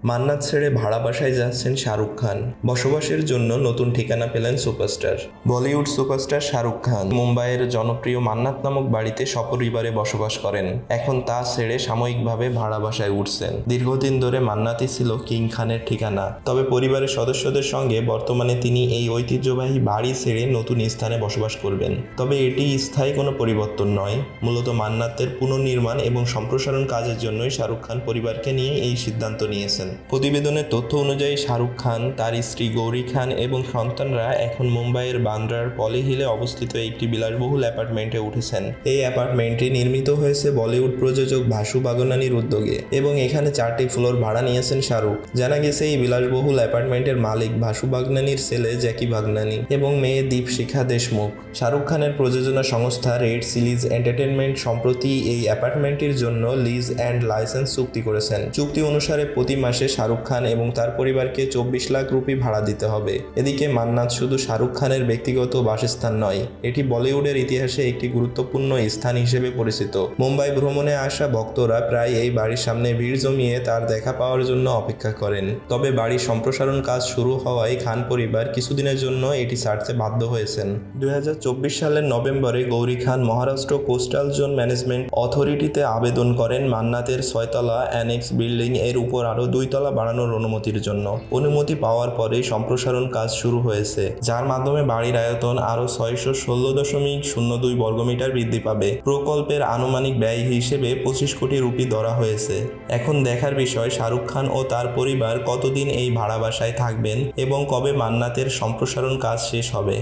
মান্নাত ছেড়ে ভাড়া বাসায় যাচ্ছেন শাহরুখ খান। বসবাসের জন্য নতুন ঠিকানা পেলেন সুপারস্টার। বলিউড সুপারস্টার শাহরুখ খান মুম্বাইয়ের জনপ্রিয় মান্নাত নামক বাড়িতে সপরিবারে বসবাস করেন। এখন তা ছেড়ে সাময়িকভাবে ভাড়া বাসায় উঠছেন। দীর্ঘদিন ধরে মান্নাতই ছিল কিং খানের ঠিকানা। তবে পরিবারের সদস্যদের সঙ্গে বর্তমানে তিনি এই ঐতিহ্যবাহী বাড়ি ছেড়ে নতুন স্থানে বসবাস করবেন। তবে এটি স্থায়ী কোনো পরিবর্তন নয়, মূলত মান্নাতের পুনর্নির্মাণ এবং সম্প্রসারণ কাজের জন্যই শাহরুখ খান পরিবারকে নিয়ে এই সিদ্ধান্ত নিয়েছেন। প্রতিবেদনের তথ্য অনুযায়ী শাহরুখ খান, তার স্ত্রী গৌরী খান এবং সন্তানরা এখন মুম্বাইয়ের বান্দ্রার পলি হিলে অবস্থিত একটি বিলাসবহুল অ্যাপার্টমেন্টে উঠেছেন। এই অ্যাপার্টমেন্টটি নির্মিত হয়েছে বলিউড প্রযোজক ভাসু বাগনানির উদ্যোগে এবং এখানে 4টি ফ্লোর ভাড়া নিয়েছেন শাহরুখ। জানা গেছে এই বিলাসবহুল অ্যাপার্টমেন্টের মালিক ভাসু বাগনানির ছেলে জ্যাকি বাগনানি এবং মেয়ে দীপশিখা দেশমুখ। শাহরুখ খানের প্রযোজনা সংস্থা রেড চিলিজ এন্টারটেইনমেন্ট সম্প্রতি এই অ্যাপার্টমেন্টটির জন্য লিজ অ্যান্ড লাইসেন্স চুক্তি করেছেন। চুক্তি অনুসারে প্রতি মাসে শাহরুখ খান এবং তার পরিবারকে 24 লাখ রুপি ভাড়া দিতে হবে। এদিকে মান্নাত শুধু শাহরুখ খানের ব্যক্তিগত বাসস্থান নয়, এটি বলিউডের ইতিহাসে একটি গুরুত্বপূর্ণ স্থান হিসেবে পরিচিত। মুম্বাই ভ্রমণে আসা ভক্তরা প্রায় এই বাড়ির সামনে ভিড় জমিয়ে তার দেখা পাওয়ার জন্য অপেক্ষা করেন। তবে বাড়ির সম্প্রসারণ কাজ শুরু হওয়ায় খান পরিবার কিছুদিনের জন্য এটি ছাড়তে বাধ্য হয়েছেন। 2024 সালের নভেম্বরে গৌরী খান মহারাষ্ট্র কোস্টাল জোন ম্যানেজমেন্ট অথরিটিতে আবেদন করেন মান্নাতের 6তলা অ্যানেক্স বিল্ডিং এর উপর আরও 2 তলা বাড়ানোর অনুমতির জন্য। অনুমতি পাওয়ার পরেই সম্প্রসারণ কাজ শুরু হয়েছে, যার মাধ্যমে বাড়ির আয়তন আরও 616.02 বর্গমিটার বৃদ্ধি পাবে। প্রকল্পের আনুমানিক ব্যয় হিসেবে 25 কোটি রুপি ধরা হয়েছে। এখন দেখার বিষয় শাহরুখ খান ও তার পরিবার কতদিন এই ভাড়া বাসায় থাকবেন এবং কবে মান্নাতের সম্প্রসারণ কাজ শেষ হবে।